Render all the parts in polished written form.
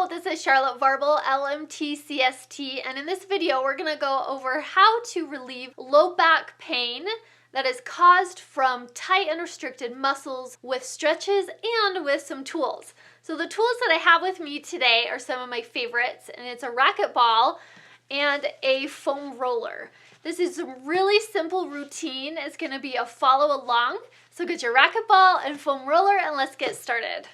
Hello, this is Charlotte Varble, LMT-CST, and in this video we're going to go over how to relieve low back pain that is caused from tight and restricted muscles with stretches and with some tools. So the tools that I have with me today are some of my favorites, and it's a racquetball and a foam roller. This is a really simple routine. It's going to be a follow along. So get your racquetball and foam roller and let's get started.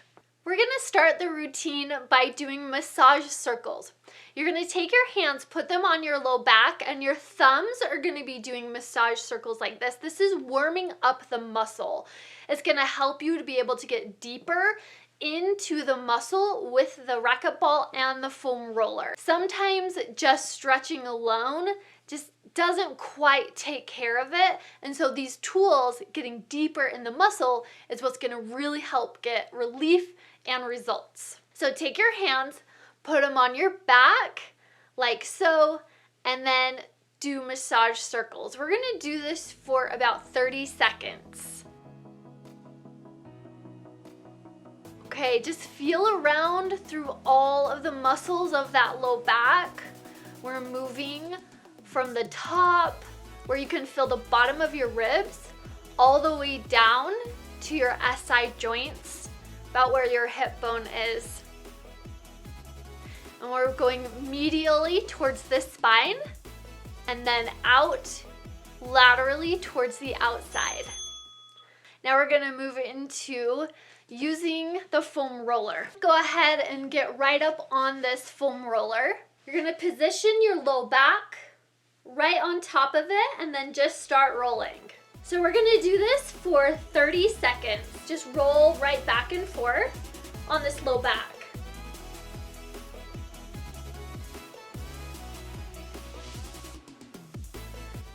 We're going to start the routine by doing massage circles. You're going to take your hands, put them on your low back, and your thumbs are going to be doing massage circles like this. This is warming up the muscle. It's going to help you to be able to get deeper into the muscle with the racquetball and the foam roller. Sometimes just stretching alone just doesn't quite take care of it, and so these tools, getting deeper in the muscle, is what's going to really help get relief and results. So take your hands, put them on your back like so, and then do massage circles. We're going to do this for about 30 seconds. Okay, just feel around through all of the muscles of that low back. We're moving from the top, where you can feel the bottom of your ribs, all the way down to your SI joints, about where your hip bone is. And we're going medially towards the spine, and then out laterally towards the outside. Now we're gonna move into using the foam roller. Go ahead and get right up on this foam roller. You're gonna position your low back right on top of it and then just start rolling. So we're gonna do this for 30 seconds. Just roll right back and forth on this low back.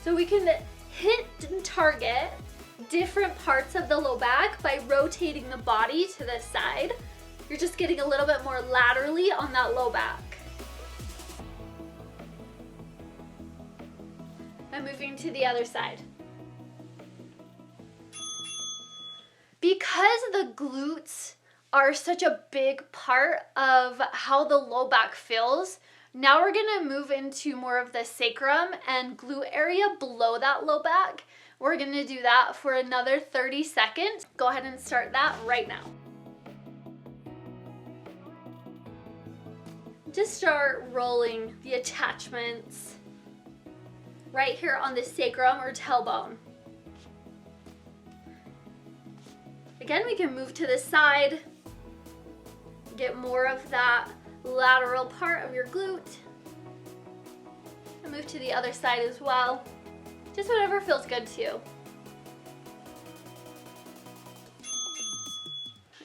So we can hit and target different parts of the low back by rotating the body to the side. You're just getting a little bit more laterally on that low back. And moving to the other side. Because the glutes are such a big part of how the low back feels, now we're gonna move into more of the sacrum and glute area below that low back. We're gonna do that for another 30 seconds. Go ahead and start that right now. Just start rolling the attachments right here on the sacrum or tailbone. Again, we can move to the side, get more of that lateral part of your glute, and move to the other side as well. Just whatever feels good to you.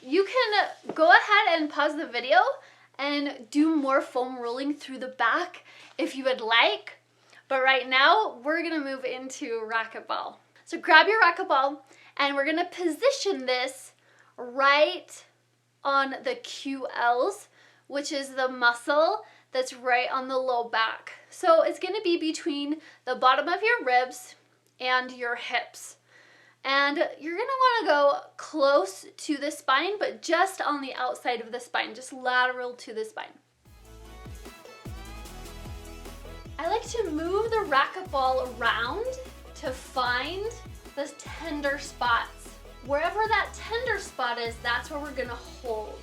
You can go ahead and pause the video and do more foam rolling through the back if you would like. But right now, we're gonna move into racquetball. So grab your racquetball and we're gonna position this right on the QLs, which is the muscle that's right on the low back. So it's gonna be between the bottom of your ribs and your hips. And you're gonna wanna go close to the spine, but just on the outside of the spine, just lateral to the spine. I like to move the racquetball around to find those tender spots. Wherever that tender spot is, that's where we're gonna hold.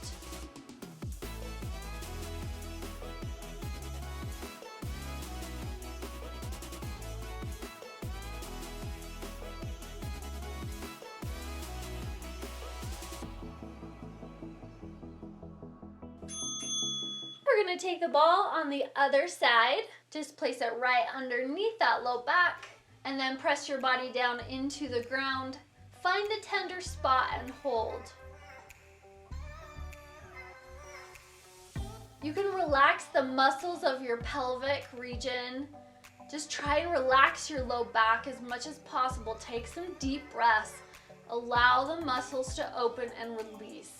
We're gonna take the ball on the other side. Just place it right underneath that low back and then press your body down into the ground. Find the tender spot and hold. You can relax the muscles of your pelvic region. Just try and relax your low back as much as possible. Take some deep breaths. Allow the muscles to open and release.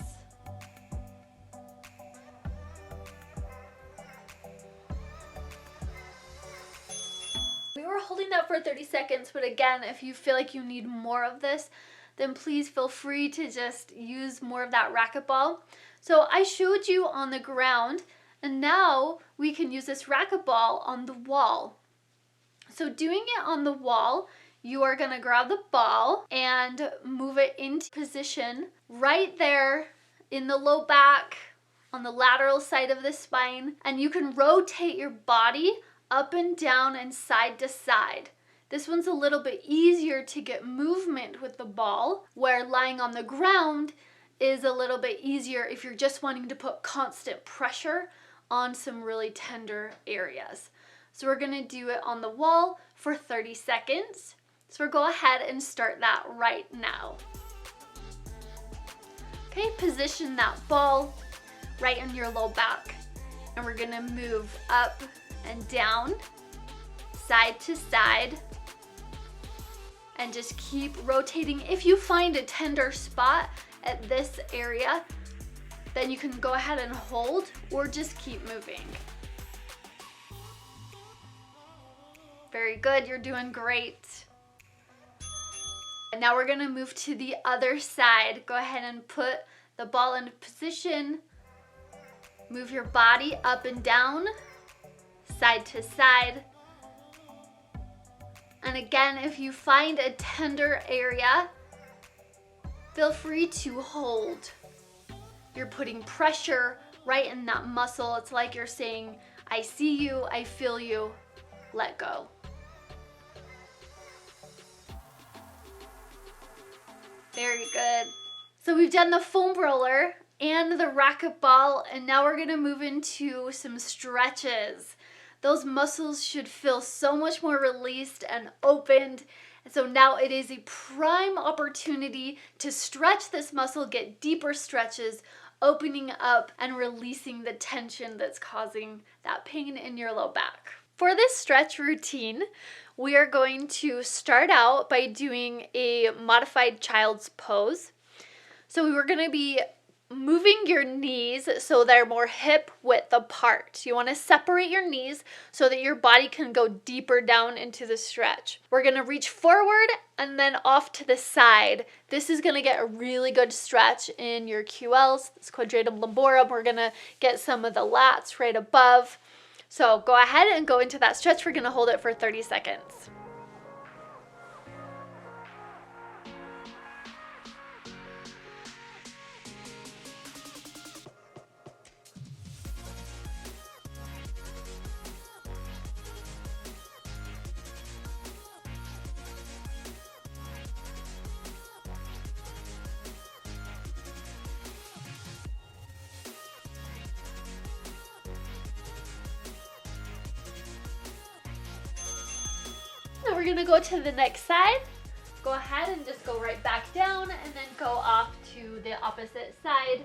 We were holding that for 30 seconds, but again, if you feel like you need more of this, then please feel free to just use more of that racquetball. So I showed you on the ground And now we can use this racquetball on the wall. So doing it on the wall, you are going to grab the ball and move it into position right there in the low back on the lateral side of the spine. And you can rotate your body up and down and side to side. This one's a little bit easier to get movement with the ball, where lying on the ground is a little bit easier if you're just wanting to put constant pressure on some really tender areas. So we're going to do it on the wall for 30 seconds. So we'll go ahead and start that right now. Okay, position that ball right in your low back. And we're going to move up and down, side to side, and just keep rotating. If you find a tender spot at this area, then you can go ahead and hold or just keep moving. Very good, you're doing great. And now we're gonna move to the other side. Go ahead and put the ball in position. Move your body up and down, side to side. And again, if you find a tender area, feel free to hold. You're putting pressure right in that muscle. It's like you're saying, I see you, I feel you, let go. Very good. So we've done the foam roller and the racquetball, and now we're gonna move into some stretches. Those muscles should feel so much more released and opened. And so now it is a prime opportunity to stretch this muscle, get deeper stretches, opening up and releasing the tension that's causing that pain in your low back. For this stretch routine, we are going to start out by doing a modified child's pose. So we were going to be moving your knees so they're more hip width apart. You want to separate your knees so that your body can go deeper down into the stretch. We're going to reach forward and then off to the side. This is going to get a really good stretch in your QLs, this quadratum lumborum. We're going to get some of the lats right above. So go ahead and go into that stretch. We're going to hold it for 30 seconds. Now we're going to go to the next side. Go ahead and just go right back down and then go off to the opposite side.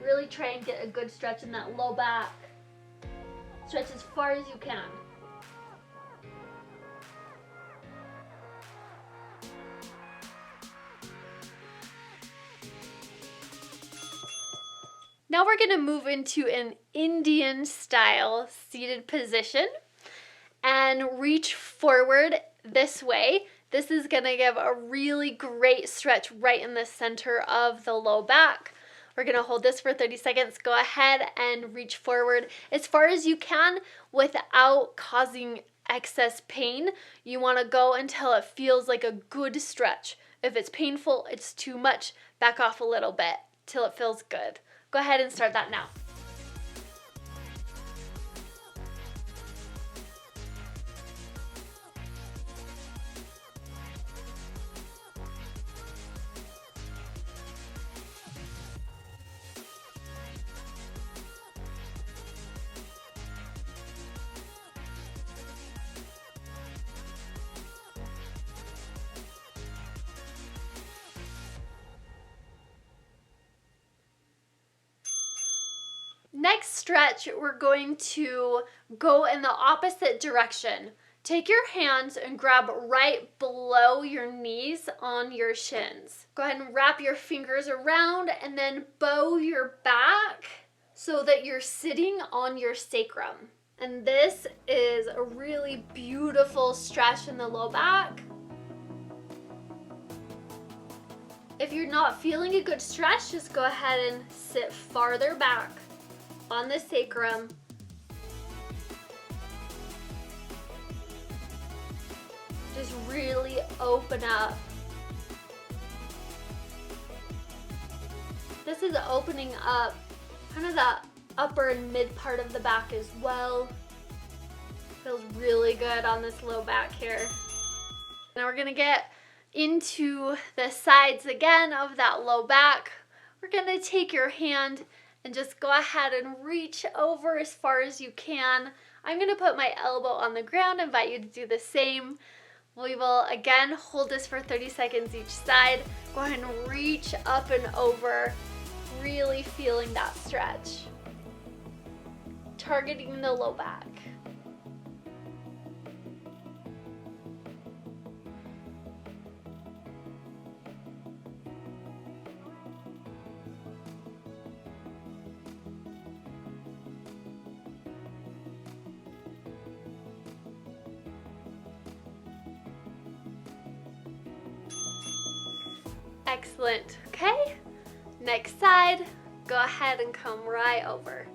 Really try and get a good stretch in that low back. Stretch as far as you can. Now we're going to move into an Indian style seated position and reach forward this way. This is going to give a really great stretch right in the center of the low back. We're going to hold this for 30 seconds. Go ahead and reach forward as far as you can without causing excess pain. You want to go until it feels like a good stretch. If it's painful, it's too much, back off a little bit till it feels good. Go ahead and start that now. Next stretch, we're going to go in the opposite direction. Take your hands and grab right below your knees on your shins. Go ahead and wrap your fingers around and then bow your back so that you're sitting on your sacrum. And this is a really beautiful stretch in the low back. If you're not feeling a good stretch, just go ahead and sit farther back on the sacrum. Just really open up. This is opening up kind of the upper and mid part of the back as well. Feels really good on this low back here. Now we're gonna get into the sides again of that low back. We're gonna take your hand and just go ahead and reach over as far as you can. I'm gonna put my elbow on the ground, invite you to do the same. We will again hold this for 30 seconds each side. Go ahead and reach up and over, really feeling that stretch. Targeting the low back. Excellent, okay? Next side, go ahead and come right over.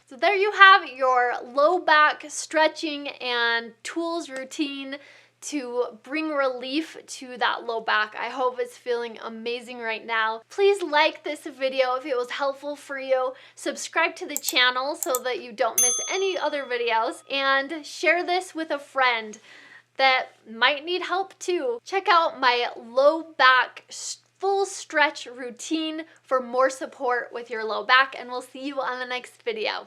So there you have your low back stretching and tools routine to bring relief to that low back. I hope it's feeling amazing right now. Please like this video if it was helpful for you. Subscribe to the channel so that you don't miss any other videos, and share this with a friend that might need help too. Check out my low back full stretch routine for more support with your low back, and we'll see you on the next video.